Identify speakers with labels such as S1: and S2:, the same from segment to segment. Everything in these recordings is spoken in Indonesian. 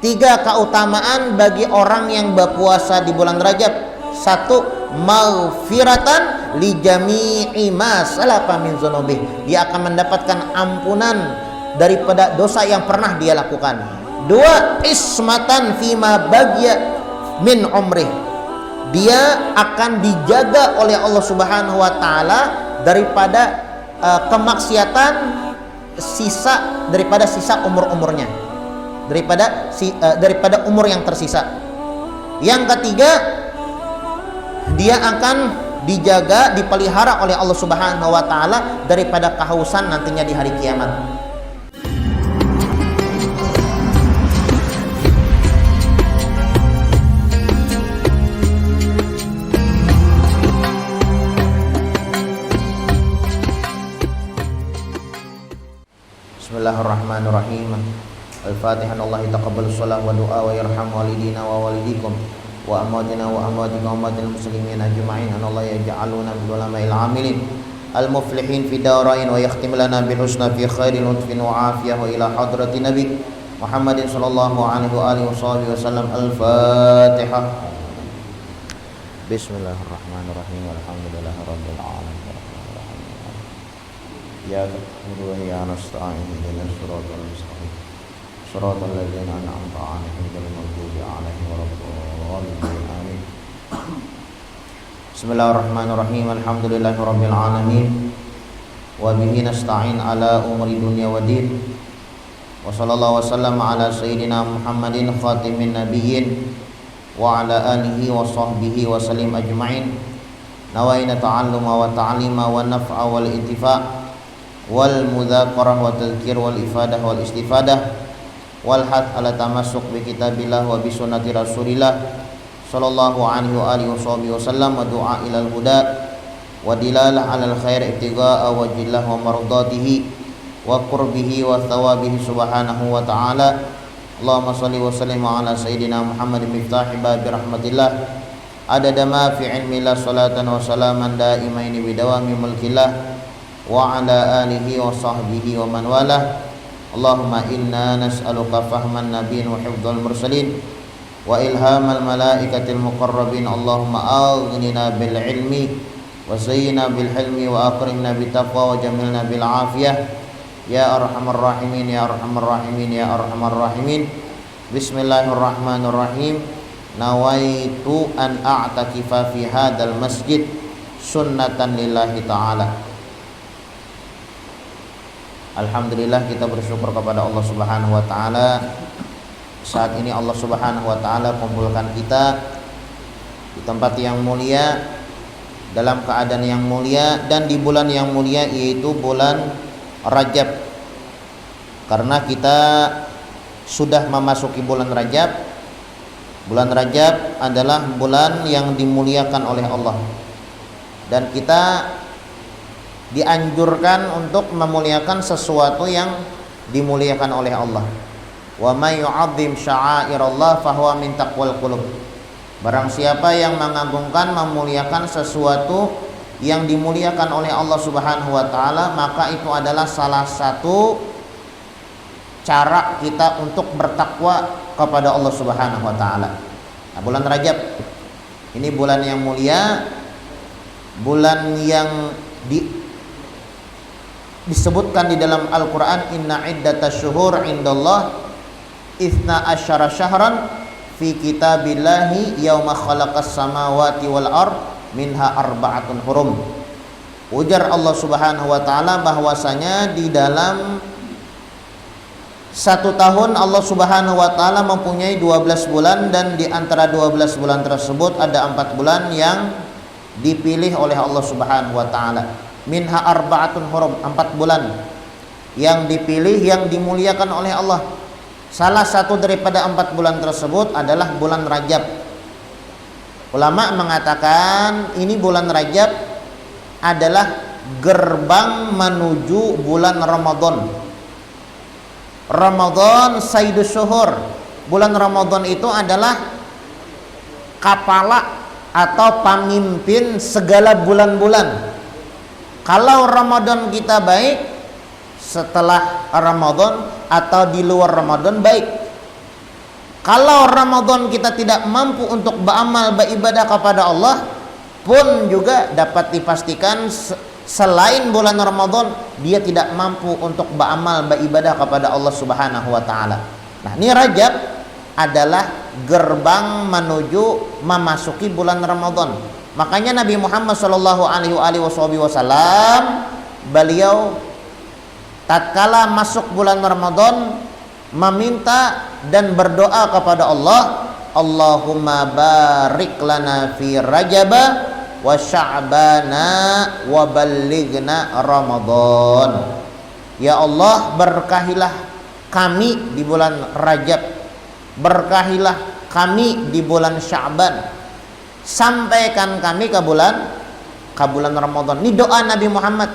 S1: 3 keutamaan bagi orang yang berpuasa di bulan Rajab. 1, maghfiratan li jami'i ma salafa min dzunubih. Dia akan mendapatkan ampunan daripada dosa yang pernah dia lakukan. 2, ismatan fima bagiya min umrih. Dia akan dijaga oleh Allah Subhanahu wa taala daripada kemaksiatan daripada sisa umur-umurnya. Daripada umur yang tersisa. Yang ketiga, dia akan dijaga, dipelihara oleh Allah Subhanahu wa taala daripada kehausan nantinya di hari kiamat. Bismillahirrahmanirrahim. Al-Fatihah. Allah taqabbal shalah wa du'a wa yarham walidina wa walidikum wa amwatina wa amwatikum wa amwatil muslimin ajma'in. Allah yaj'aluna bil ulama'il 'amilin al-muflihin fi darain wa yakhtim lana bil husna fi khairin lutfin wa afiyah wa ila hadratin nabi Muhammadin sallallahu alaihi wa alihi wasallam. Al-Fatihah. Bismillahirrahmanirrahim. Alhamdulillahirabbil alamin. Ya na'budu wa ya nasta'in ihdinas siratal mustaqim siratal ladzina an'amta 'alaihim ghairil maghdubi 'alaihim waladdallin. Amin. Bismillahirrahmanirrahim. Alhamdulillahirabbil alamin wa bihi nasta'in ala umuri dunya waddin. Wa sallallahu wasallam ala sayyidina Muhammadin khatimin nabiyyin wa ala alihi wa sahbihi wa sallim ajma'in. Nawaina ta'alluma wa ta'lima wa naf'a wal intifa' wal mudzakarah wa tadhkir wal ifadah wal istifadah wal hath ala tamassuk bi kitabillah wa bi sunnati rasulillah sallallahu alaihi wa alihi wasallam wa du'a ilal huda wa dilalah alal khair ibtigha'a wajhillah wa mardatihi wa qurbihi wa thawabihi subhanahu wa ta'ala. Allahumma shalli wa sallim ala sayyidina Muhammad miftahi babi rahmatillah adada ma fi ilmi la salatan wa salaman daimaini bidawami mulkillah wa ala alihi wa sahbihi wa man walah. Allahumma inna nas'aluka fahman nabiyyin wa hifdzal mursalin wa ilhamal malaikatil muqarrabin. Allahumma aghnina bil ilmi wa zayyina bil hilmi wa akrimna bit taqwa wa jamilna bil afiyah ya arhamar rahimin ya arhamar rahimin ya arhamar rahimin. Bismillahirrahmanirrahim. Nawaitu an a'takifa fi hadzal masjid sunnatan lillahi ta'ala. Alhamdulillah, kita bersyukur kepada Allah Subhanahu wa taala. Saat ini Allah Subhanahu wa taala kumpulkan kita di tempat yang mulia, dalam keadaan yang mulia dan di bulan yang mulia, yaitu bulan Rajab. Karena kita sudah memasuki bulan Rajab. Bulan Rajab adalah bulan yang dimuliakan oleh Allah. Dan kita dianjurkan untuk memuliakan sesuatu yang dimuliakan oleh Allah. Wa may yu'azzim sya'airallah fahuwa min taqwal qulub. Barang siapa yang mengagungkan, memuliakan sesuatu yang dimuliakan oleh Allah Subhanahu wa taala, maka itu adalah salah satu cara kita untuk bertakwa kepada Allah Subhanahu wa taala. Nah, bulan Rajab ini bulan yang mulia, bulan yang disebutkan di dalam Al-Quran, inna iddatasy syuhur indallah itsna asyara syahran fi kitabillahi yauma khalaqas samawati wal ard minha arba'atun hurum. Ujar Allah Subhanahu wa taala bahwasanya di dalam 1 tahun Allah Subhanahu wa taala mempunyai 12 bulan, dan di antara 12 bulan tersebut ada 4 bulan yang dipilih oleh Allah Subhanahu wa taala. Minha arba'atun hurum, 4 bulan yang dipilih, yang dimuliakan oleh Allah. Salah satu daripada 4 bulan tersebut adalah bulan Rajab. Ulama mengatakan ini bulan Rajab adalah gerbang menuju bulan Ramadan. Ramadan sayyidus syuhur. Bulan Ramadan itu adalah kepala atau pemimpin segala bulan-bulan. Kalau Ramadan kita baik, setelah Ramadan atau di luar Ramadan baik. Kalau Ramadan kita tidak mampu untuk beramal beribadah kepada Allah, pun juga dapat dipastikan selain bulan Ramadan dia tidak mampu untuk beramal beribadah kepada Allah Subhanahu wa taala. Nah, ini Rajab adalah gerbang menuju memasuki bulan Ramadan. Makanya Nabi Muhammad sallallahu alaihi wasallam beliau tatkala masuk bulan Ramadan meminta dan berdoa kepada Allah, Allahumma barik lana fi Rajab wa Sya'bana wa ballighna Ramadan. Ya Allah, berkahilah kami di bulan Rajab, berkahilah kami di bulan Sya'ban, sampaikan kami ke bulan Ramadan. Ini doa Nabi Muhammad.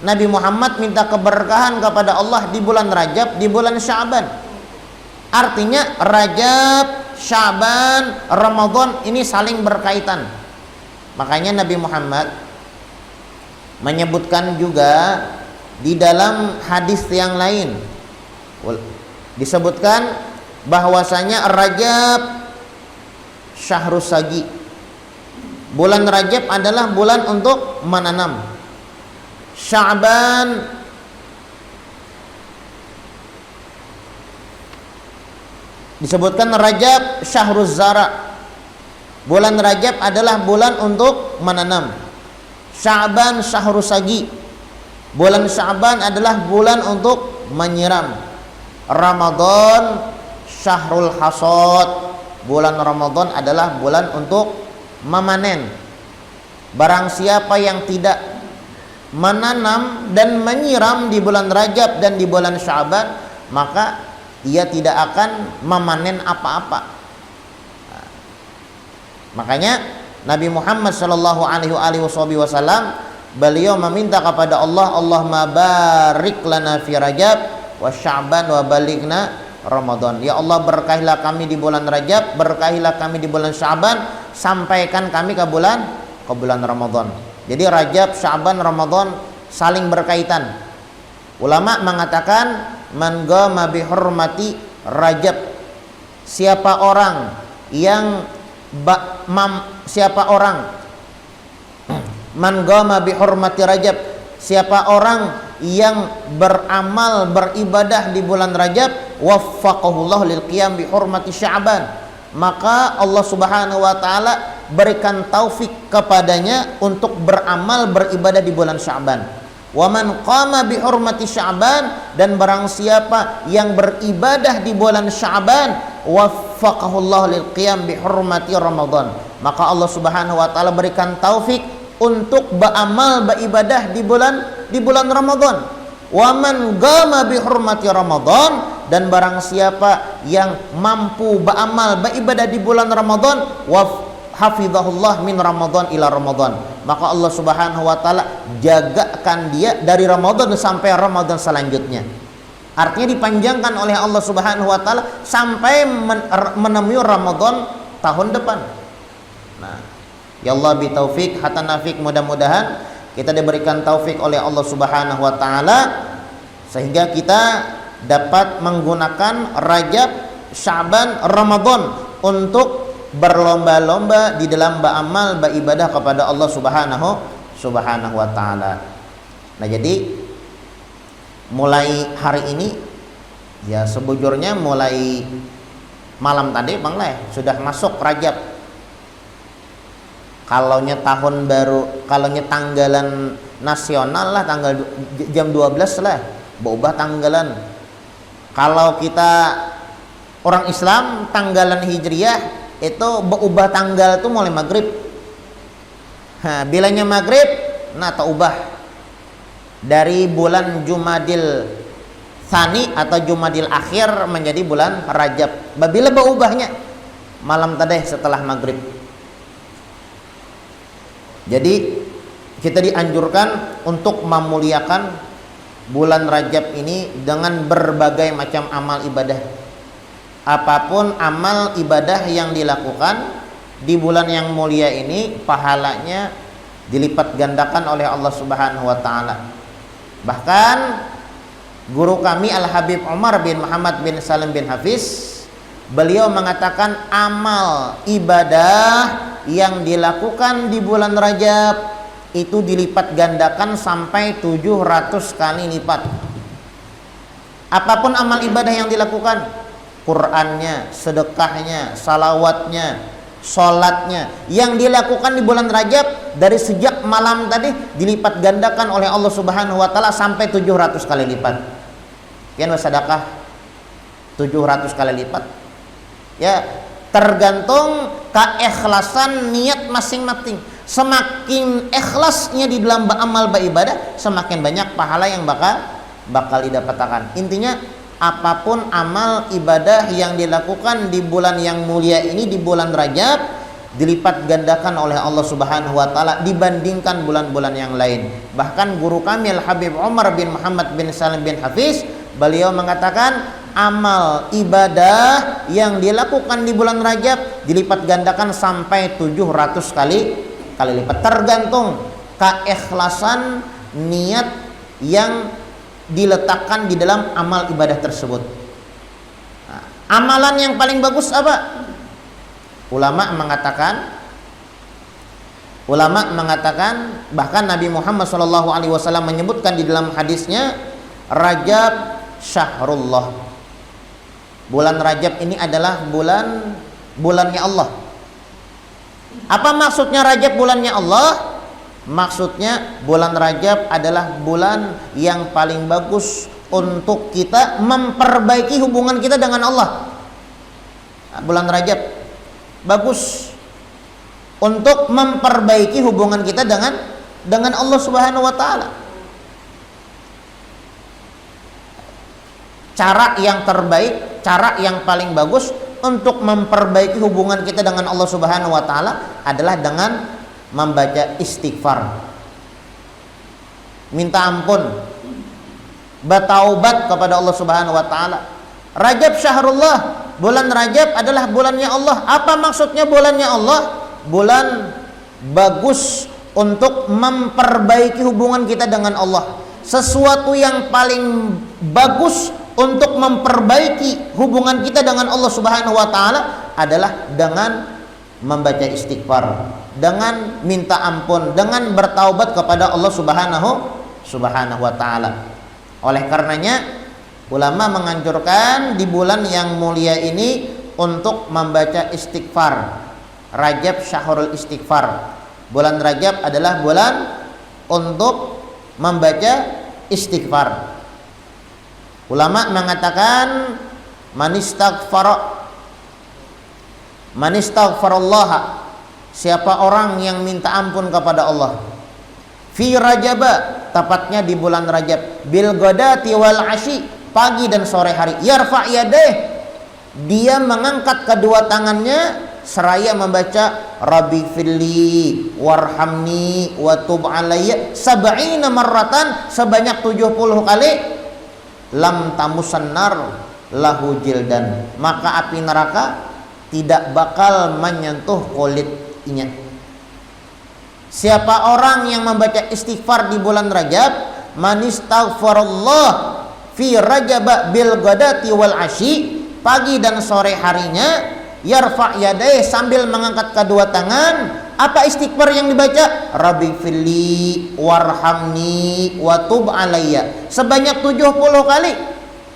S1: Nabi Muhammad minta keberkahan kepada Allah di bulan Rajab, di bulan Sya'ban. Artinya Rajab, Sya'ban, Ramadan ini saling berkaitan. Makanya Nabi Muhammad menyebutkan juga di dalam hadis yang lain, disebutkan bahwasanya Rajab Syahrus Sagi. Bulan Rajab adalah bulan untuk menanam. Sya'ban disebutkan Rajab Syahruz Zara. Bulan Rajab adalah bulan untuk menanam. Sya'ban Syahrus Sagi. Bulan Sya'ban adalah bulan untuk menyiram. Ramadan Syahrul Hasad. Bulan Ramadan adalah bulan untuk memanen. Barang siapa yang tidak menanam dan menyiram di bulan Rajab dan di bulan Sya'ban, maka dia tidak akan memanen apa-apa. Makanya Nabi Muhammad sallallahu alaihi wasallam beliau meminta kepada Allah, Allahumma barik lana fi Rajab wa Sya'ban wa balighna Ramadan. Ya Allah, berkahilah kami di bulan Rajab, berkahilah kami di bulan Sya'ban, sampaikan kami ke bulan Ramadan. Jadi Rajab, Sya'ban, Ramadan saling berkaitan. Ulama mengatakan man qama bi hurmati Rajab, siapa orang man qama bi hurmati Rajab, siapa orang yang beramal beribadah di bulan Rajab, waffaqahullah lil qiyam bi hurmati Sya'ban, maka Allah Subhanahu wa taala berikan taufik kepadanya untuk beramal beribadah di bulan Sya'ban. Wa man qama bi hurmati Sya'ban, dan barang siapa yang beribadah di bulan Sya'ban, waffaqahullah lil qiyam bi hurmati Ramadan, maka Allah Subhanahu wa taala berikan taufik untuk beramal beribadah di bulan Ramadan. Wa man qama bi hurmati Ramadan, dan barang siapa yang mampu beramal beribadah di bulan Ramadan, hafizahullah min Ramadan ila Ramadan, maka Allah Subhanahu wa taala jagakan dia dari Ramadan sampai Ramadan selanjutnya. Artinya dipanjangkan oleh Allah Subhanahu wa taala sampai menemui Ramadan tahun depan. Nah, ya Allah bi taufik hatta nafik, mudah-mudahan kita diberikan taufik oleh Allah Subhanahu wa taala sehingga kita dapat menggunakan Rajab, Sya'ban, Ramadan untuk berlomba-lomba di dalam beramal beribadah kepada Allah Subhanahu wa taala. Nah, jadi mulai hari ini ya, sebujurnya mulai malam tadi Bang Leh sudah masuk Rajab. Kalaunya tahun baru, kalaunya tanggalan nasional lah tanggal jam 12 lah berubah tanggalan. Kalau kita orang Islam tanggalan Hijriyah itu berubah tanggal itu mulai maghrib. Bilanya maghrib, nah ubah dari bulan Jumadil Tsani atau Jumadil Akhir menjadi bulan Rajab. Bila berubahnya malam tadi setelah maghrib. Jadi kita dianjurkan untuk memuliakan bulan Rajab ini dengan berbagai macam amal ibadah. Apapun amal ibadah yang dilakukan di bulan yang mulia ini, pahalanya dilipat gandakan oleh Allah Subhanahu wa taala. Bahkan guru kami Al Habib Umar bin Muhammad bin Salim bin Hafiz Beliau mengatakan amal ibadah yang dilakukan di bulan Rajab itu dilipat gandakan sampai 700 kali lipat. Apapun amal ibadah yang dilakukan, Qur'annya, sedekahnya, salawatnya, sholatnya, yang dilakukan di bulan Rajab dari sejak malam tadi dilipat gandakan oleh Allah Subhanahu wa taala sampai 700 kali lipat. Kian sedekah 700 kali lipat. Ya, tergantung keikhlasan niat masing-masing. Semakin ikhlasnya di dalam amal beribadah, semakin banyak pahala yang bakal didapatkan. Intinya apapun amal ibadah yang dilakukan di bulan yang mulia ini, di bulan Rajab, dilipat gandakan oleh Allah Subhanahu wa taala dibandingkan bulan-bulan yang lain. Bahkan guru kami Al Habib Umar bin Muhammad bin Salim bin Hafiz, beliau mengatakan amal ibadah yang dilakukan di bulan Rajab dilipat gandakan sampai 700 kali lipat, tergantung keikhlasan niat yang diletakkan di dalam amal ibadah tersebut. Nah, amalan yang paling bagus apa? Ulama mengatakan bahkan Nabi Muhammad SAW menyebutkan di dalam hadisnya, Rajab syahrullah. Bulan Rajab ini adalah bulannya Allah. Apa maksudnya Rajab bulannya Allah? Maksudnya bulan Rajab adalah bulan yang paling bagus untuk kita memperbaiki hubungan kita dengan Allah. Bulan Rajab bagus untuk memperbaiki hubungan kita dengan Allah Subhanahu wa taala. Cara yang terbaik, cara yang paling bagus untuk memperbaiki hubungan kita dengan Allah Subhanahu wa taala adalah dengan membaca istighfar, minta ampun, bertaubat kepada Allah Subhanahu wa taala. Rajab syahrullah, bulan Rajab adalah bulannya Allah. Apa maksudnya bulannya Allah? Bulan bagus untuk memperbaiki hubungan kita dengan Allah. Sesuatu yang paling bagus untuk memperbaiki hubungan kita dengan Allah Subhanahu wa taala adalah dengan membaca istighfar, dengan minta ampun, dengan bertaubat kepada Allah Subhanahu wa taala. Oleh karenanya ulama menganjurkan di bulan yang mulia ini untuk membaca istighfar. Rajab syahrul istighfar. Bulan Rajab adalah bulan untuk membaca istighfar. Ulama mengatakan manistaghfarallah, siapa orang yang minta ampun kepada Allah, fi rajaba, tepatnya di bulan Rajab, bil ghadati wal asyi, pagi dan sore hari, yarfa yadaih, dia mengangkat kedua tangannya seraya membaca Rabbi firli warhamni wa tub alayya sab'ina marratan, sebanyak 70 kali, lam tamusan nar lahu jildan, maka api neraka tidak bakal menyentuh kulitnya. Siapa orang yang membaca istighfar di bulan Rajab, manistaghfarallah fi rajab bil ghadati wal asyi, pagi dan sore harinya, yarfa yadai, sambil mengangkat kedua tangan. Apa istighfar yang dibaca? Rabbi firli warhamni wa tub alayya, sebanyak 70 kali.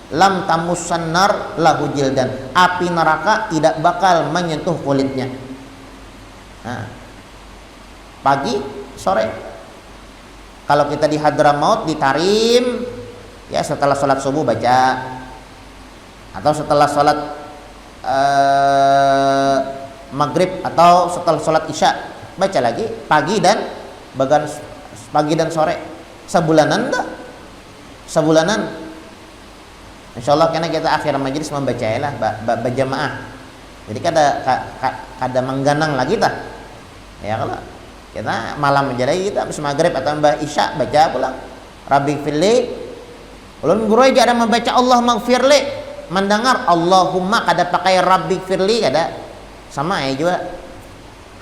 S1: Lam tamussan nar lahu jildan, api neraka tidak bakal menyentuh kulitnya. Nah, pagi sore. Kalau kita di Hadramaut, di Tarim, ya setelah sholat subuh baca, atau setelah sholat maghrib, atau setelah sholat isya baca lagi, pagi dan sore. Sebulanan enggak? Sebulanan. Insyaallah karena kita akhir majelis membacailah berjamaah. Jadi kada mengganang lagi tah. Ya kalau kita malam aja kita habis maghrib atau mbah isya baca pulang Rabbi firli. Ulun guru aja ada membaca Allah maghfirli, mendengar Allahumma kada pakai Rabbi firli, kada sama ya juga.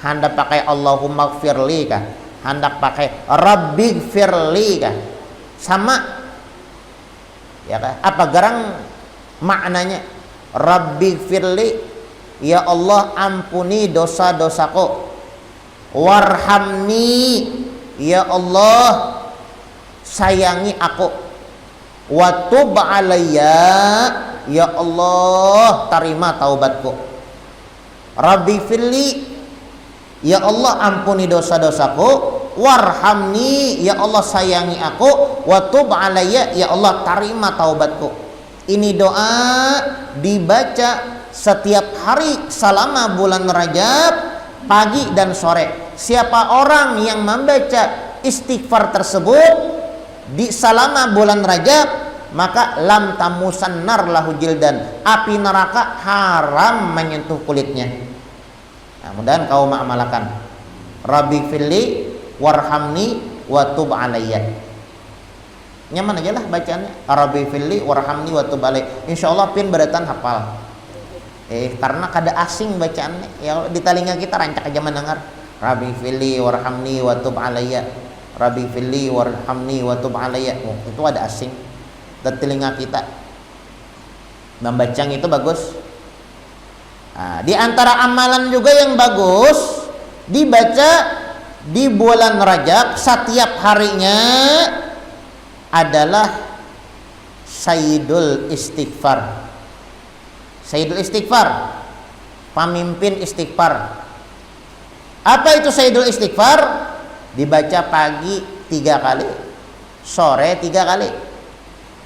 S1: Hendak pakai Allahumma firli kah? Hendak pakai Rabbi firli kah? Sama. Ya kan? Apa garang maknanya? Rabbighfirli, ya Allah ampuni dosa-dosaku. Warhamni, ya Allah sayangi aku. Wa tub alayya, ya Allah terima taubatku. Rabbighfirli, ya Allah ampuni dosa-dosaku. Warhamni, ya Allah sayangi aku. Wa tub alayya, ya Allah terima taubatku. Ini doa dibaca setiap hari selama bulan Rajab, pagi dan sore. Siapa orang yang membaca istighfar tersebut di selama bulan Rajab, maka lam tamusan nar lahu jildan, api neraka haram menyentuh kulitnya. Nah, mudah-mudahan kau mengamalkan. Rabbighfirli warhamni wa tub alayya. Nyaman aja lah bacaannya. Rabbighfirli warhamni wa tub alayya. Insyaallah pin beratan hafal. Karena kada asing bacaannya. Ya di telinga kita rancak aja mendengar. Rabbighfirli warhamni wa tub alayya. Rabbighfirli warhamni wa tub alayya. Oh, itu ada asing di telinga kita. Membacang itu bagus. Nah, di antara amalan juga yang bagus dibaca di bulan Rajab setiap harinya adalah Sayyidul Istighfar. Sayyidul Istighfar, pemimpin istighfar. Apa itu Sayyidul Istighfar? Dibaca pagi 3 kali, sore 3 kali.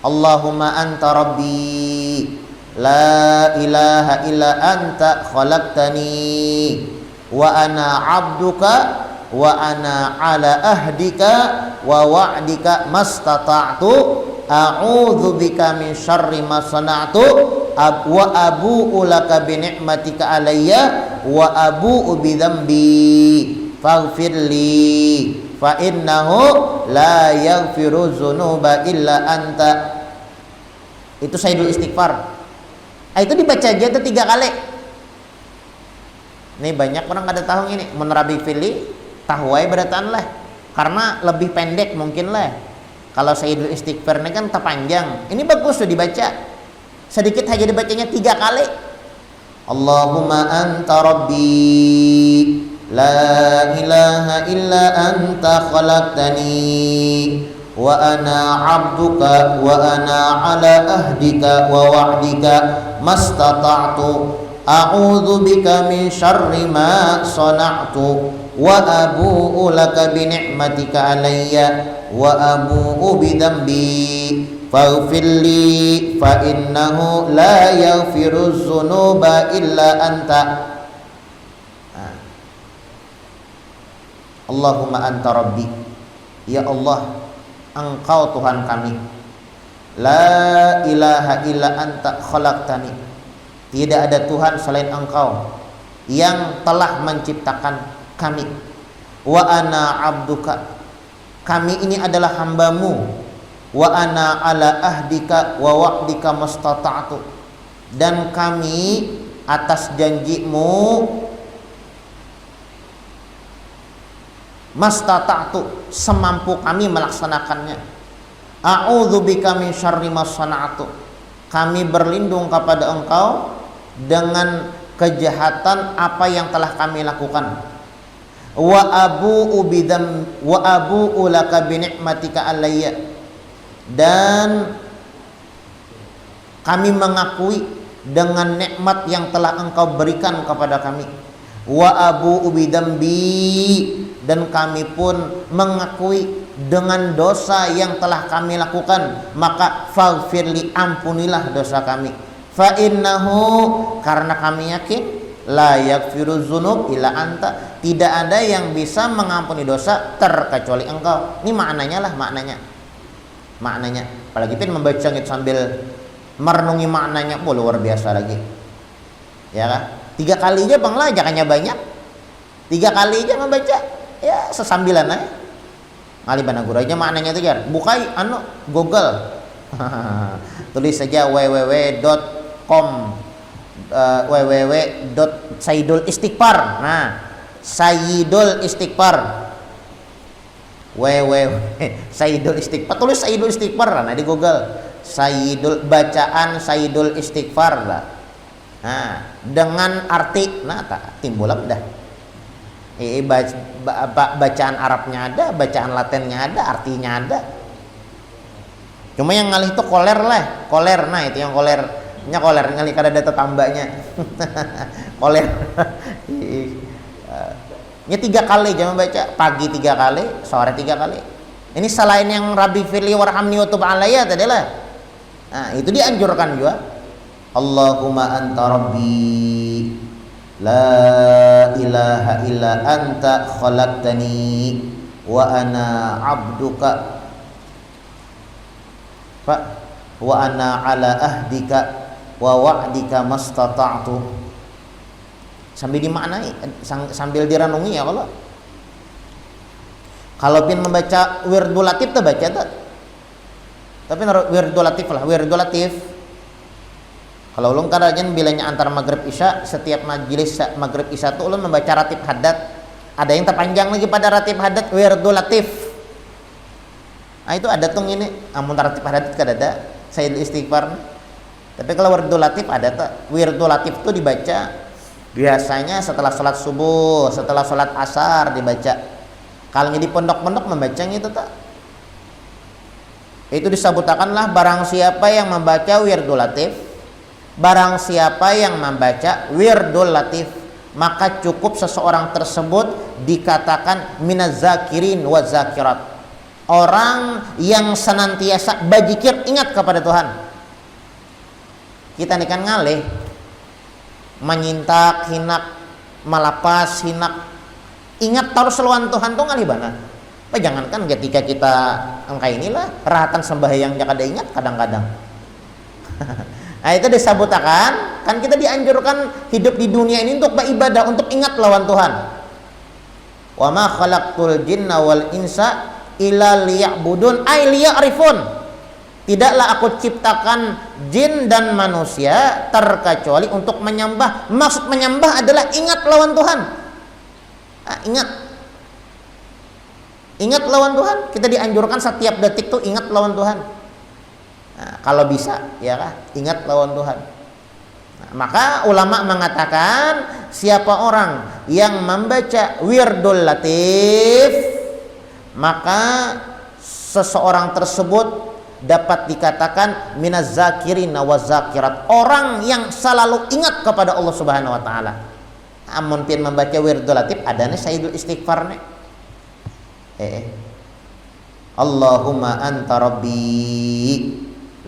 S1: Allahumma anta rabbi, la ilaha illa anta khalaqtani, wa ana abduka, wa ana ala ahdika wa wa'dika mastata'tu, a'udzu bika min syarri ma sana'tu, wa abu'u laka bi ni'matika alayya, wa abu'u bi dzambi faghfirli fa innahu la yaghfiru dzunuba illa anta. Itu Sayyidul Istighfar. Itu dibaca aja tuh 3 kali. Nih banyak orang kada tahu ini. Mun Rabbighfirli tahu wae beratan lah. Karena lebih pendek mungkin lah. Kalau Sayyidul Istighfar ini kan terpanjang. Ini bagus tuh dibaca. Sedikit aja dibacanya 3 kali. Allahumma anta rabbi, la ilaha illa anta khalaqtani, wa ana abduka, wa ana ala ahdika wa wa'dika mastata'tu, a'udzu bika min syarri ma sana'tu, wa abu'u laka bi ni'matika alayya, wa abu'u bi dzambi faghfirli fa innahu la yaghfiru dzunuba illa anta. Allahumma anta rabbi, ya Allah engkau Tuhan kami, la ilaha illa anta khalaqtani, tidak ada Tuhan selain engkau yang telah menciptakan kami, wa ana abduka, kami ini adalah hambamu, wa ana ala ahdika wa wa'dika mastata'tu, dan kami atas janjimu mastata'tu, semampu kami melaksanakannya. A'udzu bika min syarri ma sana'tu, kami berlindung kepada engkau dengan kejahatan apa yang telah kami lakukan. Wa abu'u bidam wa abu'u laka bi ni'matika alayya, dan kami mengakui dengan nikmat yang telah engkau berikan kepada kami. Wa abu'u bidambi, dan kami pun mengakui dengan dosa yang telah kami lakukan, maka faghfirli, ampunilah dosa kami. Fa innahu, karena kami yakin, la yaghfiru dzunub illa anta, tidak ada yang bisa mengampuni dosa terkecuali engkau. Ini maknanya lah, maknanya. Apalagi pun membaca itu sambil merenungi maknanya, luar biasa lagi. Ya kan? 3 kali aja bang lah, jangannya banyak. 3 kali aja membaca, ya sesambilan aja. Ngalibana guru aja maknanya itu jar. Bukai Google. Tulis saja www.com www.sayyidul istighfar. Nah, Sayyidul Istighfar. Sayyidul Istighfar, tulis Sayyidul Istighfar nah di Google. Sayyidul, bacaan Sayyidul Istighfar lah. Nah, dengan arti tak timbul apa dah. Bacaan Arabnya ada, bacaan Latinnya ada, artinya ada. Cuma yang ngalih itu koler lah, koler. Nah itu yang kolernya koler ngalih kada ada tetambanya. Koler. Ini 3 kali jangan baca, pagi 3 kali, sore 3 kali. Ini selain yang Rabbi firli warhamni wa tub alayya tadi lah. Nah itu dianjurkan juga. Allahumma anta rabbi la ilaha illa anta khalaqtani wa ana abduka wa ana ala ahdika wa wa'dika mastata'tu. Sambil dimaknai, sambil direnungi ya kalau pin membaca wirdul latif tuh baca tuh. Tapi wirdul latif lah, wirdul latif. Kalau ulun kadang bilanya antar maghrib isya, setiap majelis maghrib isya tuh ulun membaca ratib hadat. Ada yang terpanjang lagi pada ratib hadat, wirdul latif. Nah itu ada tuh ini, amun ratib hadat kada ada, Sayyidul Istighfar. Tapi kalau wirdul latif ada tuh. Wirdul latif tuh dibaca biasanya setelah sholat subuh, setelah sholat asar dibaca. Kalau di pondok-pondok membacanya itu tuh. Itu disebutakanlah barang siapa yang membaca wirdul latif, barang siapa yang membaca wirdul latif, maka cukup seseorang tersebut dikatakan minaz zakirin wa zakirat, orang yang senantiasa berzikir ingat kepada Tuhan. Kita ini kan ngalih menyintak hinak, melapas hinak, ingat terus lawan Tuhan tuh ngalih bana. Jangankan ketika kita angka inilah rahatan sembahyang kada ingat kadang-kadang. Nah itu disebutakan, kan kita dianjurkan hidup di dunia ini untuk beribadah, untuk ingat lawan Tuhan. Wa ma khalaqtul jinna wal insa illa liya'budun ay liya'rifun. Tidaklah aku ciptakan jin dan manusia terkecuali untuk menyembah. Maksud menyembah adalah ingat lawan Tuhan. Ingat lawan Tuhan. Kita dianjurkan setiap detik tuh ingat lawan Tuhan. Nah, kalau bisa ya kan, ingat lawan Tuhan. Nah, maka ulama mengatakan siapa orang yang membaca wirdul latif, maka seseorang tersebut dapat dikatakan minaz zakirin wa zakirat, orang yang selalu ingat kepada Allah Subhanahu wa taala. Amun pian membaca wirdul latif adanya Sayyidul Istighfar nih. Allahumma anta rabbi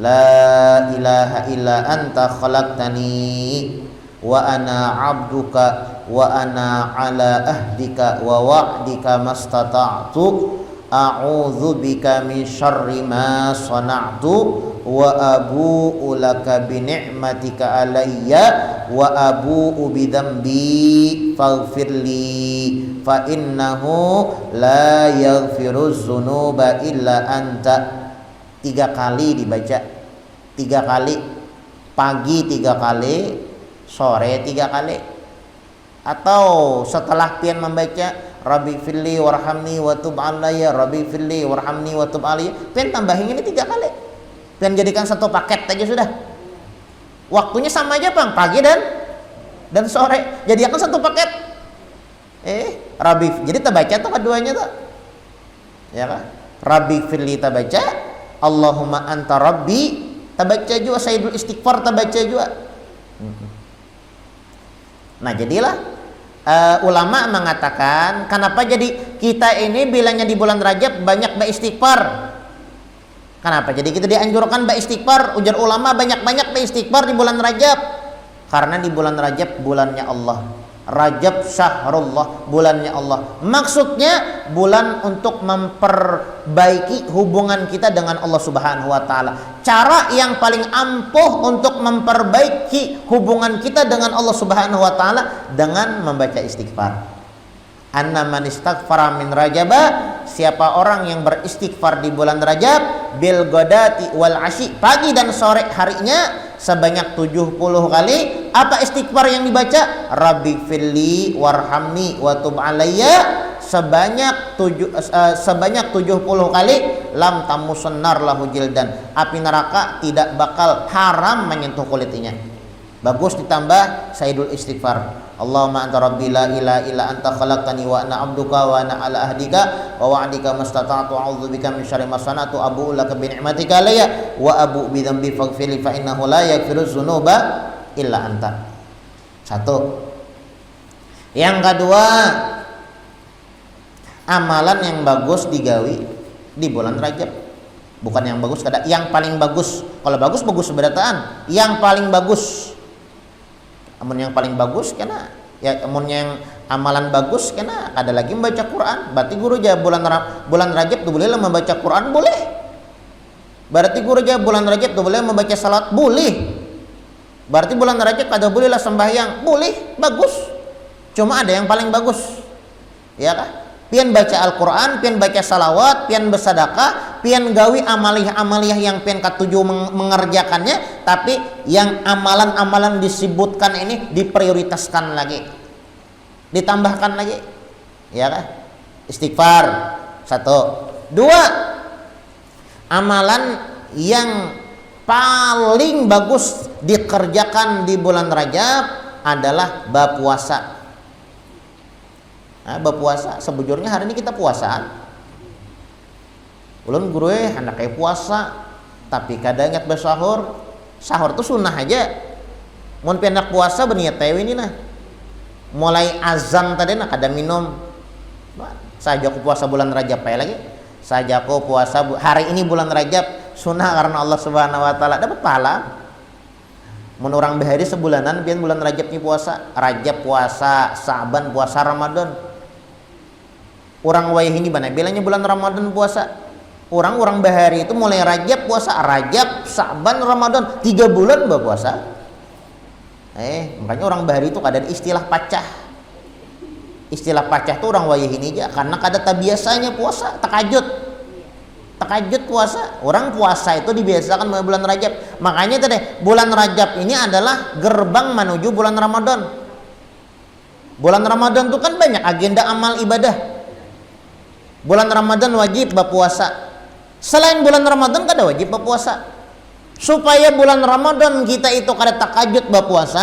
S1: la ilaha illa anta khalaqtani wa ana abduka wa ana ala ahdika wa wa'dika mastata'tu a'udzu bika min syarri ma sana'tu wa abu'u laka bi ni'matika alayya wa abu'u bi dzambi faghfirli fa innahu la yaghfiruz dzunuba illa anta. 3 kali dibaca, 3 kali pagi, 3 kali sore, 3 kali. Atau setelah pian membaca Rabbi firli warhamni wa tub alayya, Rabbi firli warhamni wa tub alayya, pian tambahin ini 3 kali. Pian jadikan satu paket aja sudah. Waktunya sama aja Bang, pagi dan sore. Jadikan satu paket. Rabbi, jadi terbaca tuh keduanya tuh. Ya kan? Rabbi firli terbaca, Allahumma anta rabbi terbaca juga, Sayyidul Istighfar terbaca juga. Nah jadilah ulama mengatakan kenapa jadi kita ini bilangnya di bulan Rajab banyak beristighfar. Kenapa? Jadi kita dianjurkan beristighfar. Ujar ulama banyak-banyak beristighfar di bulan Rajab. Karena di bulan Rajab bulannya Allah. Rajab syahrullah, bulannya Allah. Maksudnya bulan untuk memperbaiki hubungan kita dengan Allah Subhanahu wa taala. Cara yang paling ampuh untuk memperbaiki hubungan kita dengan Allah Subhanahu wa taala dengan membaca istighfar. Anna man istaghfara min rajaba, siapa orang yang beristighfar di bulan Rajab bil ghadati wal asyi, pagi dan sore harinya sebanyak 70 kali. Apa istighfar yang dibaca? Rabbi firli warhamni wa tub alayya, sebanyak 70 kali. Lam tamusun nar lahu jildan, api neraka tidak bakal haram menyentuh kulitnya. Bagus ditambah sayyidul istighfar. Allahumma anta rabbi la ilaha illa anta khalaqtani wa ana 'abduka wa ana 'ala ahdika wa wa'dika mastata'tu a'udzubika min syarri ma sana'tu abu'u laka bi ni'matika alayya wa abu'u bi dzambi faghfirli fa innahu la yaghfiru dzunuba illa anta. Satu. Yang kedua, amalan yang bagus digawi di bulan Rajab. Bukan yang bagus, kadang yang paling bagus. Kalau bagus seberataan. Yang paling bagus. Amun yang paling bagus karena ya amun yang amalan bagus karena ada lagi membaca Quran. Berarti guru aja bulan Rajab tuh boleh lah membaca Quran, boleh. Berarti guru aja bulan Rajab tuh boleh membaca salat, boleh. Berarti bulan Rajab kada boleh lah sembahyang, boleh, bagus. Cuma ada yang paling bagus. Ya kan? Pian baca Al-Quran, pian baca salawat, pian bersedekah, pian gawi amaliyah yang pian katuju mengerjakannya, tapi yang amalan-amalan disebutkan ini diprioritaskan lagi, ditambahkan lagi, ya kan? Istighfar, satu. Dua, amalan yang paling bagus dikerjakan di bulan Rajab adalah bab puasa. Berpuasa, sebujurnya hari ini kita puasaan. Ulun guru anaknya puasa, tapi kadang ingat bersahur. Sahur tuh sunnah aja. Mun pianak puasa berniat tewe ini nah. Mulai azan tadi nak ada minum. Saja aku puasa bulan Rajab ya lagi. Saja aku puasa hari ini bulan Rajab sunnah karena Allah Subhanahu wa taala dapat pahala. Mun orang behari sebulanan pian bulan Rajab ni puasa, Rajab puasa, Sa'ban puasa, Ramadan. Orang wayah ini bana bilangnya bulan Ramadan puasa. Orang bahari itu mulai Rajab puasa, Rajab, Sa'ban, Ramadan, 3 bulan berpuasa. Makanya orang bahari itu kadang istilah pacah. Istilah pacah tuh orang wayah ini aja karena kada biasanya puasa, takajud puasa. Orang puasa itu dibiasakan mulai bulan Rajab. Makanya tadi bulan Rajab ini adalah gerbang menuju bulan Ramadan. Bulan Ramadan itu kan banyak agenda amal ibadah. Bulan Ramadan wajib berpuasa. Selain bulan Ramadan kada wajib berpuasa. Supaya bulan Ramadan kita itu kada takajud berpuasa,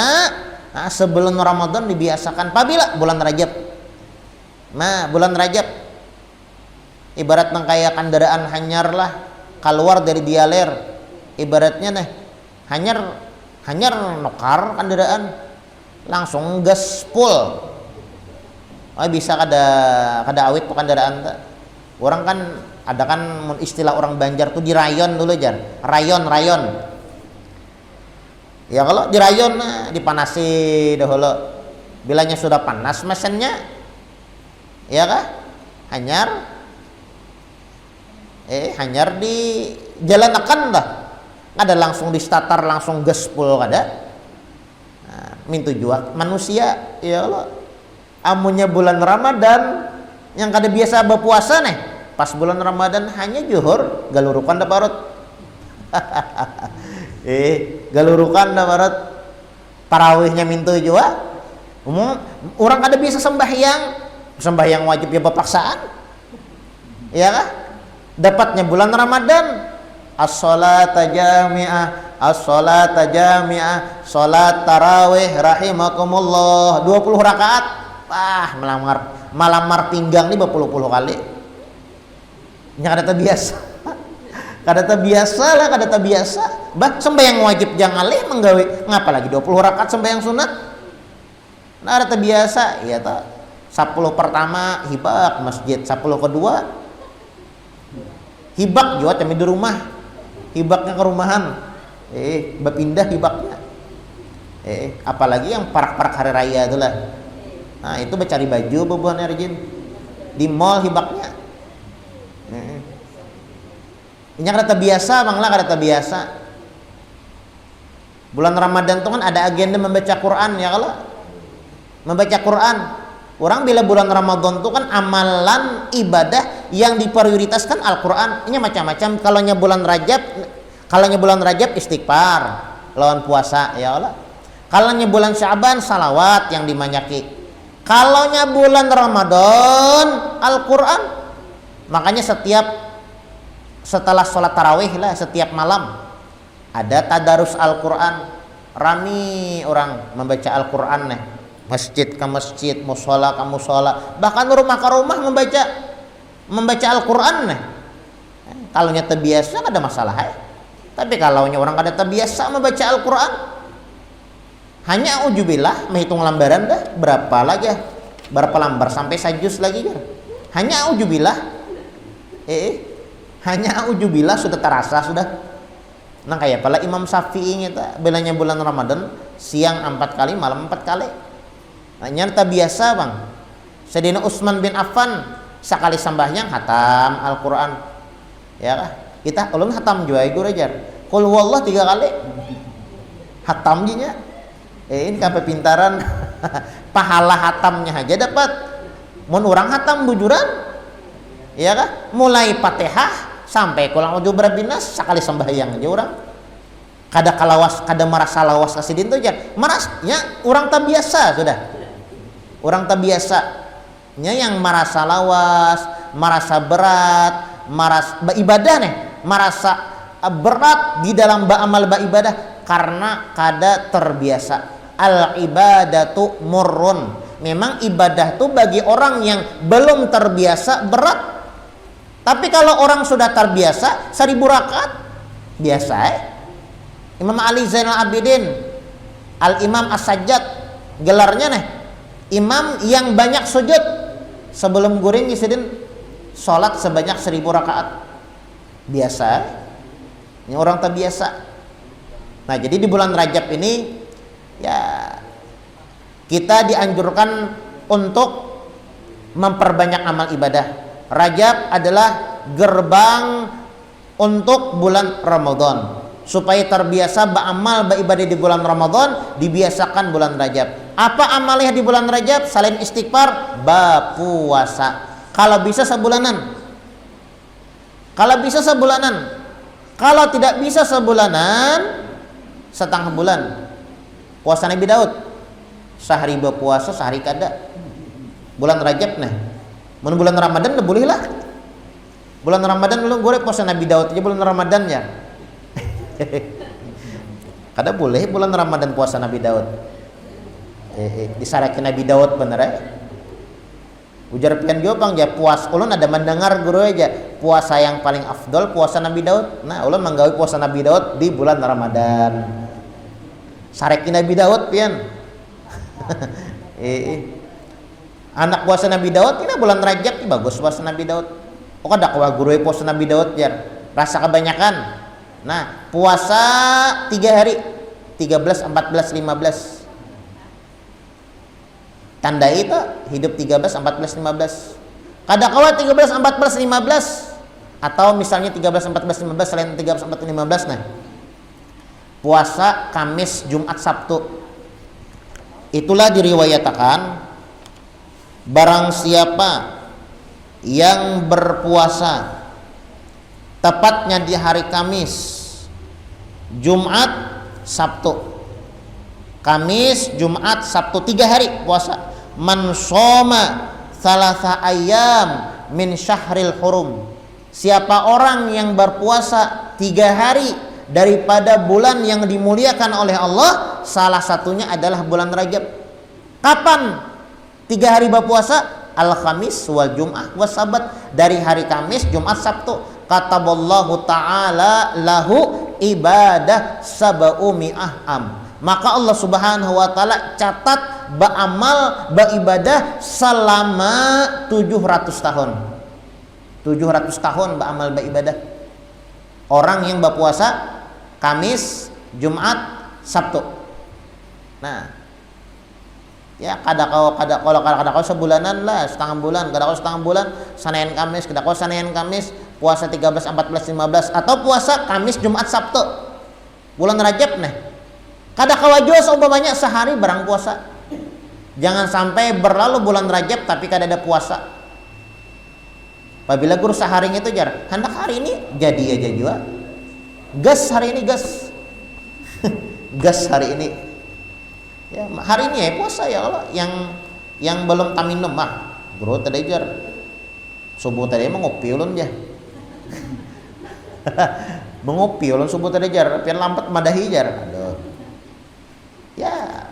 S1: sebelum Ramadan dibiasakan. Apabila bulan Rajab. Nah, bulan Rajab ibarat kayak kendaraan hanyar lah keluar dari dialer. Ibaratnya nih hanyar nokar kendaraan langsung gas full. Bisa kada awit tuh kendaraan tak. Orang kan ada kan istilah orang Banjar tuh dirayon dulu jar. Rayon. Ya kalau dirayon dipanasi dahulu. Bilanya sudah panas mesinnya, ya kah? Hanyar di jalan akan dah. Ada langsung di starter langsung gas full kada. Mintu jua manusia ya Allah. Amunnya bulan Ramadan yang kada biasa berpuasa nih, pas bulan Ramadan hanya juhur galurukan da parut. Galurukan da parut. Tarawihnya mintu jua. Orang kada biasa sembahyang wajib ya berpaksaan. Ya kah? Dapatnya bulan Ramadan as-salata jami'ah, salat tarawih rahimakumullah 20 rakaat. Malamar pinggang nih berpuluh-puluh kali. Nya kada biasa. Bah sembahyang wajib jangan alih menggawe ngapa lagi 20 rakaat sembahyang sunat. Nah kada biasa ya ta. 10 pertama hibak masjid, 10 kedua hibak juga kami di rumah. Hibaknya ke rumahan. Berpindah hibaknya. Apalagi yang parak-parak hari raya itulah. Nah itu mencari baju bebuan erjin di mall hibaknya. Ini kada biasa, manglah kada biasa. Bulan Ramadan itu kan ada agenda membaca Quran ya kalau membaca Quran. Orang bila bulan Ramadan itu kan amalan ibadah yang diprioritaskan Al-Quran. Ini macam-macam. Kalaunya bulan Rajab istighfar, lawan puasa ya Allah. Kalaunya bulan Sya'ban salawat yang dimanyaki. Kalaunya bulan Ramadan Al-Quran. Makanya setelah sholat tarawih lah setiap malam ada tadarus Al-Quran. rami orang membaca Al-Quran nih, masjid ke masjid, musola ke musola, bahkan rumah ke rumah membaca Al-Quran nih. Kalau nya terbiasa nggak ada masalah ya. Tapi kalau nya orang kada terbiasa membaca Al-Quran, hanya ujubillah menghitung lembaran dah berapa lagi, berapa lembar sampai sajus lagi kan? Hanya ujubillah, hanya ujubillah sudah terasa sudah. Nah kayak pala Imam Syafi'i kita belanya bulan Ramadan siang 4 kali, malam 4 kali. Nah, nyata biasa bang. Sayyidina Utsman bin Affan sekali sembahyang hatam Al-Quran. Ya kah? Kita ulun hatam juga guru ajar. Qul huwallah 3 kali. Hatam nya. Ini kepintaran pahala hatamnya aja dapat. Mun orang hatam bujuran. Ya kah? Mulai Fatihah sampai kulang uju berabinas sekali sembahyang aja orang. Kada merasa lawas kasidin tuh aja. Merasnya orang tak biasa sudah. Orang tak biasanya yang merasa lawas, merasa berat, merasa ibadah nih, merasa berat di dalam amal ibadah karena kada terbiasa. Al ibadatu murrun. Memang ibadah tuh bagi orang yang belum terbiasa berat. Tapi kalau orang sudah terbiasa 1000 rakaat biasa Imam Ali Zainal Abidin Al-Imam As-Sajjad gelarnya nih imam yang banyak sujud sebelum guring isidin sholat sebanyak 1000 rakaat biasa. Ini orang tak biasa. Nah jadi di bulan Rajab ini ya kita dianjurkan untuk memperbanyak amal ibadah. Rajab adalah gerbang untuk bulan Ramadan. Supaya terbiasa beramal beribadah di bulan Ramadan, dibiasakan bulan Rajab. Apa amalnya di bulan Rajab? Selain istighfar, puasa. Kalau bisa sebulanan. Kalau tidak bisa sebulanan, setengah bulan. Puasa Nabi Daud. Sehari berpuasa, sehari kada. Bulan Rajab nah. Mun bulan Ramadan boleh lah. Bulan Ramadan dulu gue puasa Nabi Daud aja bulan Ramadan ya. Kada boleh bulan Ramadan puasa Nabi Daud. Disarakin Nabi Daud bener ya. Ujar pian jopang ya puas ulun ada mendengar guru aja puasa yang paling afdol puasa Nabi Daud. Nah ulun menggawi puasa Nabi Daud di bulan Ramadan. Sarekin Nabi Daud pian. Anak puasa Nabi Daud ini bulan Rajab bagus puasa Nabi Daud. Oh kada kawa guru puasa Nabi Daud ya. Rasa kebanyakan. Nah, puasa 3 hari 13, 14, 15. Tanda itu hidup 13, 14, 15. Kada kawa 13, 14, 15 atau misalnya 13, 14, 15 selain 13, 14, 15 nah. Puasa Kamis, Jumat, Sabtu. Itulah diriwayatkan barang siapa yang berpuasa tepatnya di hari Kamis, Jumat, Sabtu. Kamis, Jumat, Sabtu 3 hari puasa. Man shoma thalatha ayyam min syahril hurum. Siapa orang yang berpuasa 3 hari daripada bulan yang dimuliakan oleh Allah, salah satunya adalah bulan Rajab. Kapan 3 hari berpuasa? Al-Khamis wal Jum'ah was Sabat. Dari hari Kamis, Jumat, Sabtu. Kataballahu ta'ala lahu ibadah sab'u mi'ah am. Maka Allah Subhanahu wa taala catat beramal beribadah selama 700 tahun. 700 tahun beramal beribadah. Orang yang berpuasa Kamis, Jumat, Sabtu. Nah, ya kalau sebulanan lah, setengah bulan, kalau setengah bulan Senin Kamis, kalau Senin Kamis puasa 13, 14, 15 atau puasa Kamis, Jumat, Sabtu. Bulan Rajab nah. Kada kawajuas umpamanya sehari barang puasa. Jangan sampai berlalu bulan Rajab tapi kada ada puasa. Apabila guru sehari itu jar, hendak hari ini jadi aja juga. Gas hari ini gas. Gas hari ini. Ya, hari ini ya puasa ya Allah yang belum taminum mah. Guru tadi jar. Subuh tadi emang ngopi ulun ya. Mengopi ulun subuh tadi jar, pian lampat madahi jar. Aduh.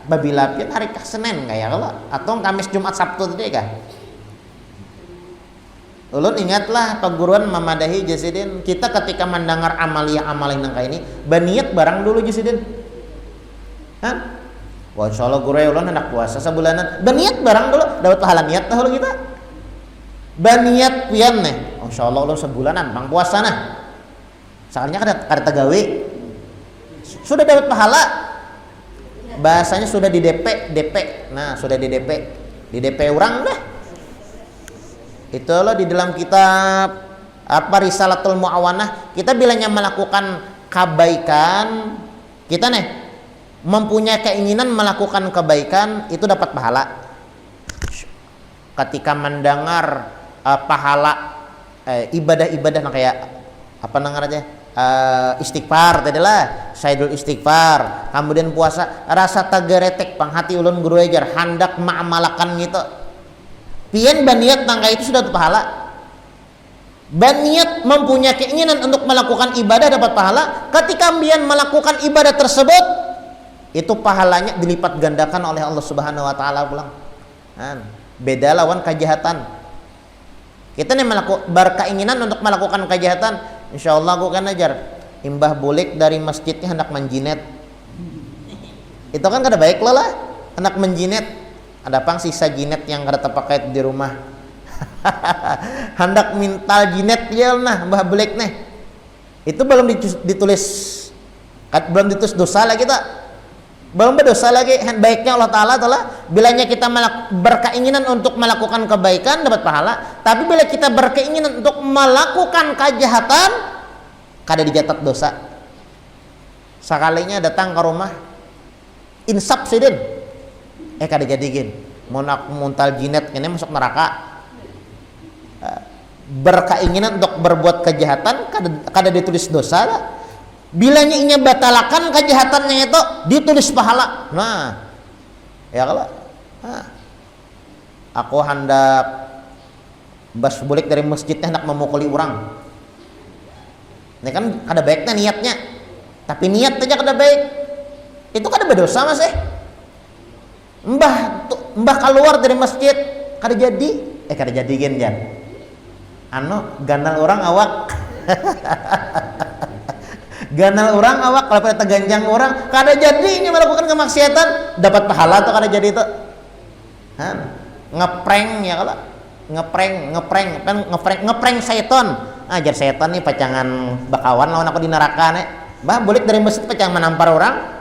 S1: babila pian hari Senin kayak kalau atau Kamis Jumat Sabtu tadi kah. Ulun ingatlah perguruan mamadahi jasidin kita ketika mendengar amalia-amalia nang kayak ini baniat barang dulu jasidin. Hah? Wah, insyaallah guru ulun hendak puasa sebulanan. Baniat barang dulu dapat pahala niat dahulu kita. Baniat pian nih. Insyaallah ulun sebulanan bang puasa nah. Soalnya kada tegawe. Sudah dapat pahala. Bahasanya sudah di DP. Nah, sudah di DP. Di DP orang dah. Itulah di dalam kitab apa Risalatul Muawanah, kita bilanya melakukan kebaikan, kita nih mempunyai keinginan melakukan kebaikan itu dapat pahala. Ketika mendengar pahala ibadah-ibadah kayak apa namanya istighfar tadilah sayyidul istighfar, kemudian puasa rasa tageretek panghati ulun guru ajar hendak ma'amalakan gitu. Pian baniat tangga itu sudah pahala. Baniat mempunyai keinginan untuk melakukan ibadah dapat pahala. Ketika pian melakukan ibadah tersebut, itu pahalanya dilipat gandakan oleh Allah Subhanahu wa taala pulang. Beda lawan kejahatan. Kita nih berkeinginan untuk melakukan kejahatan, insyaallah aku kan ajar imbah bulik dari masjidnya hendak menjinet. Itu kan kada baik lah hendak menjinet. Ada pang sisa jinet yang kada terpakai di rumah. Hendak mintal jinet ya nah mbah belek nih. Itu belum ditulis dosa lagi tak? Belum berdosa lagi. Baiknya Allah Taala adalah bilanya kita berkeinginan untuk melakukan kebaikan dapat pahala, tapi bila kita berkeinginan untuk melakukan kejahatan kada dicatat dosa. Sekalinya datang ke rumah insaf sidin. Kada jadikan mau nak muntal jinet ini masuk neraka. Berkeinginan untuk berbuat kejahatan kada ditulis dosa lah. Bilanya inya batalakan kejahatannya itu ditulis pahala. Nah ya kalau aku hendak bas bulik dari masjidnya hendak memukuli orang, ini kan kada baiknya niatnya, tapi niat aja kada baik, itu kada berdosa mas Mbah keluar dari masjid kada jadi gen jan ganal orang awak ganal orang awak kalau pada teganjang orang kada jadi ini melakukan kemaksiatan dapat pahala atau kada jadi itu ngeprank ya kalau ngeprank setan ajar setan nih pacangan bakawan lawan aku di neraka nih bah boleh dari masjid pacang menampar orang.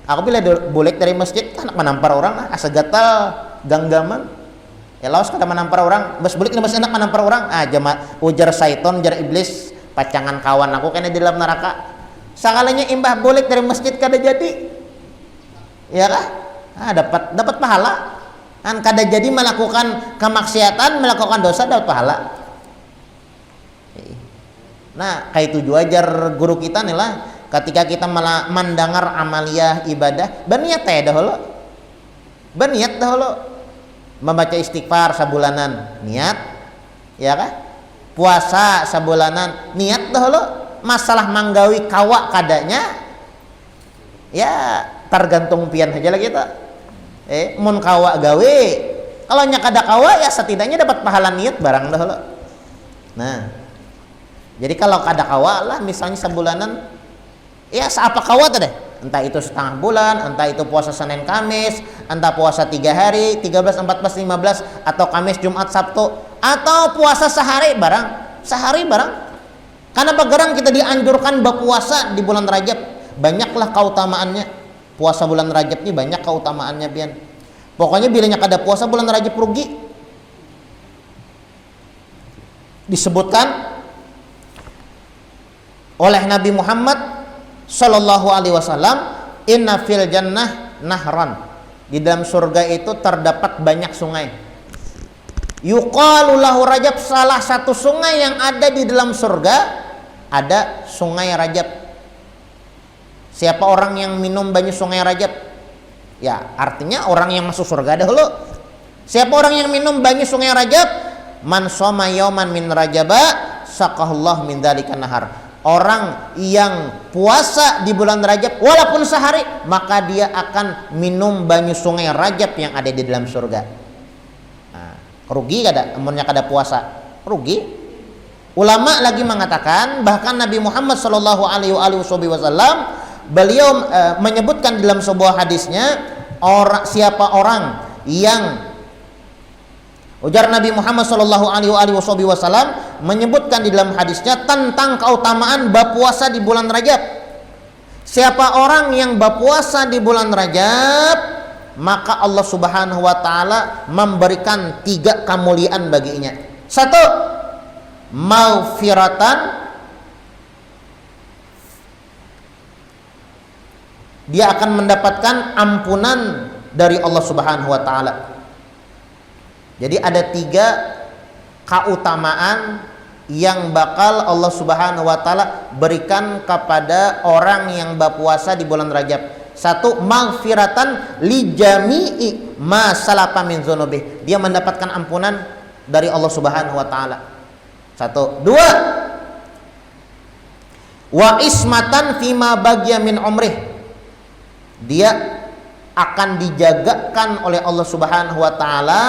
S1: Aku bila boleh dari masjid anak menampar orang asa gatal ganggaman ya laos kada menampar orang bas boleh dari masjid anak menampar orang ujar syaiton ujar iblis pacangan kawan aku kena di dalam neraka sekalinya imbah boleh dari masjid kada jadi ya kah dapat pahala kan kada jadi melakukan kemaksiatan melakukan dosa dapat pahala. Nah kayak itu juga ajar guru kita nih lah. Ketika kita mendengar amaliyah ibadah, berniat dahulu membaca istighfar sabulanan, niat, ya kan? Puasa sabulanan, niat dahulu. Masalah manggawi kawa kadanya, ya tergantung pian saja lah kita. Mun kawa gawe, kalau nya kada kawa ya setidaknya dapat pahala niat barang dahulu. Nah, jadi kalau kada kawa lah, misalnya sabulanan. Ya seapa kawat deh, entah itu setengah bulan, entah itu puasa Senin Kamis, entah puasa 3 hari, 13, 14, 15, atau Kamis, Jumat, Sabtu, atau puasa sehari barang. Karena begerang kita dianjurkan berpuasa di bulan Rajab, banyaklah keutamaannya. Puasa bulan Rajab ini banyak keutamaannya pian. Pokoknya bilanya kada puasa bulan Rajab rugi. Disebutkan oleh Nabi Muhammad Sallallahu alaihi wasallam, inna fil jannah nahran. Di dalam surga itu terdapat banyak sungai. Yuqalu lahu Rajab, salah satu sungai yang ada di dalam surga ada sungai Rajab. Siapa orang yang minum banyu sungai Rajab? Ya, artinya orang yang masuk surga dahulu. Siapa orang yang minum banyu sungai Rajab? Man shoma yauman min Rajaba saqahullah min dzalika nahar. orang yang puasa di bulan Rajab walaupun sehari, maka dia akan minum banyu sungai Rajab yang ada di dalam surga. Nah, rugi kada amunnya kada puasa? Rugi. Ulama lagi mengatakan, bahkan Nabi Muhammad sallallahu alaihi wasallam beliau menyebutkan dalam sebuah hadisnya, siapa orang yang, ujar Nabi Muhammad sallallahu alaihi wasallam menyebutkan di dalam hadisnya tentang keutamaan berpuasa di bulan Rajab. Siapa orang yang berpuasa di bulan Rajab, maka Allah Subhanahu wa taala memberikan 3 kemuliaan baginya. 1, maghfiratan, dia akan mendapatkan ampunan dari Allah Subhanahu wa taala. Jadi ada 3 keutamaan yang bakal Allah Subhanahu wa taala berikan kepada orang yang berpuasa di bulan Rajab. 1, maghfiratan li jami'i ma salafa min dzunubih. Dia mendapatkan ampunan dari Allah Subhanahu wa taala. 1. 2, wa ismatan fima bagiya min umrih. Dia akan dijagakan oleh Allah Subhanahu wa taala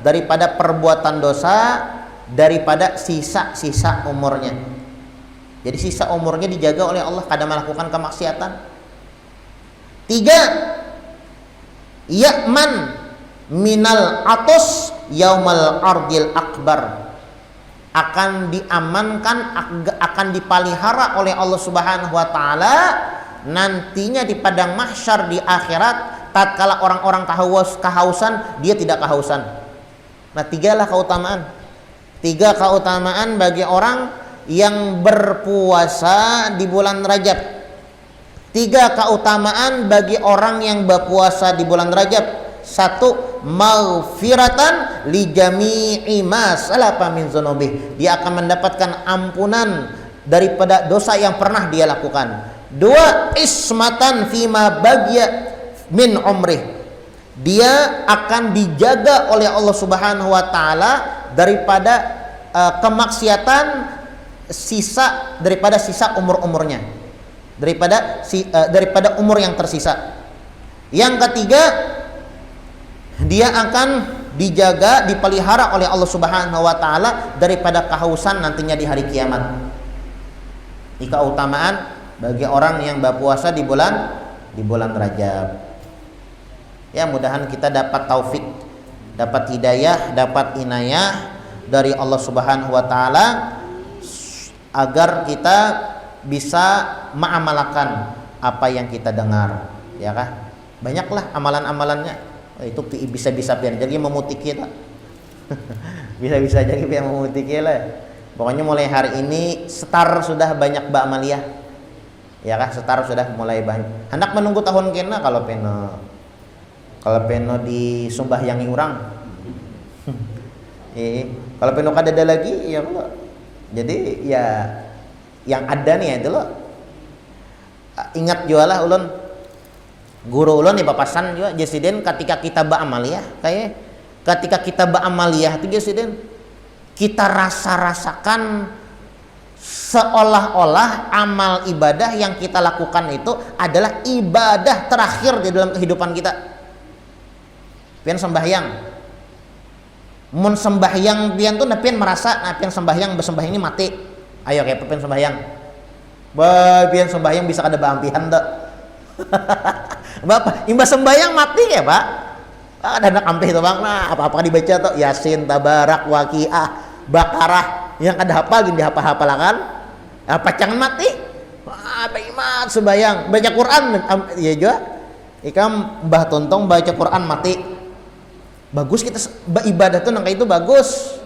S1: daripada perbuatan dosa, daripada sisa-sisa umurnya. Jadi sisa umurnya dijaga oleh Allah, kada melakukan kemaksiatan. 3, ya'man minal atos yaumal ardil akbar. Akan diamankan, akan dipelihara oleh Allah Subhanahu wa taala nantinya di padang mahsyar di akhirat, tatkala orang-orang kehausan, dia tidak kehausan. Nah, 3 lah keutamaan. 3 keutamaan bagi orang yang berpuasa di bulan Rajab. 3 keutamaan bagi orang yang berpuasa di bulan Rajab. 1, maghfiratan li jami'i ma salafa min dzunubih. Dia akan mendapatkan ampunan daripada dosa yang pernah dia lakukan. 2, ismatan fima bagiya min umrih. Dia akan dijaga oleh Allah Subhanahu wa taala daripada kemaksiatan daripada sisa umur-umurnya. Daripada umur yang tersisa. Yang ketiga, dia akan dijaga, dipelihara oleh Allah Subhanahu wa taala daripada kehausan nantinya di hari kiamat. Ini keutamaan bagi orang yang berpuasa di bulan Rajab. Ya, mudahan kita dapat taufik, dapat hidayah, dapat inayah dari Allah Subhanahu wa taala agar kita bisa mengamalkan apa yang kita dengar, ya kah? Banyaklah amalan-amalannya. Itu bisa-bisa biar jadi memutik kita. Bisa-bisa jadi biar memutik kita. Pokoknya mulai hari ini setar sudah banyak ba'amaliyah. Ya kah? Setar sudah mulai banyak. Hendak menunggu tahun kena kalau peno di sumbahyangi orang. Kalau peno kada ada lagi ya lo. Jadi ya yang ada nih itu lo. Ingat juga lah ulun guru ulun di papasan juga jesiden ketika kita ba'amaliyah kayak ketika kita ba'amaliyah itu jesiden kita rasakan seolah-olah amal ibadah yang kita lakukan itu adalah ibadah terakhir di dalam kehidupan kita. Pian sembahyang, mun sembahyang pian tuh pian merasa, pian sembahyang bersembahyang ini mati. Ayo kayak pian sembahyang, pian sembahyang bisa kada baampihan dak. Bapak, imbas sembahyang mati ya pak. Ada anak ampih tuh bang, nah apa-apa dibaca tuh Yasin, Tabarak, Waqiah, Bakarah yang ada hafal gini dihafal-hafalakan. Apa jangan mati? Apa iman sembahyang, baca Quran ya juga. Ikam mbah tontong baca Quran mati. Bagus kita beribadah tuh nangka itu bagus.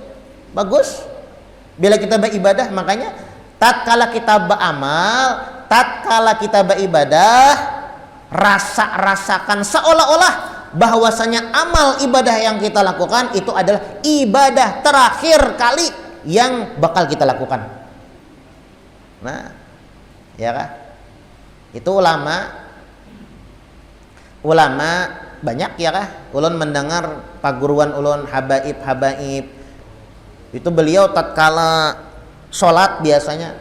S1: Bila kita beribadah, makanya tatkala kita beramal, tatkala kita beribadah, rasakan seolah-olah bahwasanya amal ibadah yang kita lakukan itu adalah ibadah terakhir kali yang bakal kita lakukan. Nah, ya kah? Itu ulama banyak ya kah? Ulun mendengar paguruan ulun habaib itu beliau tatkala sholat biasanya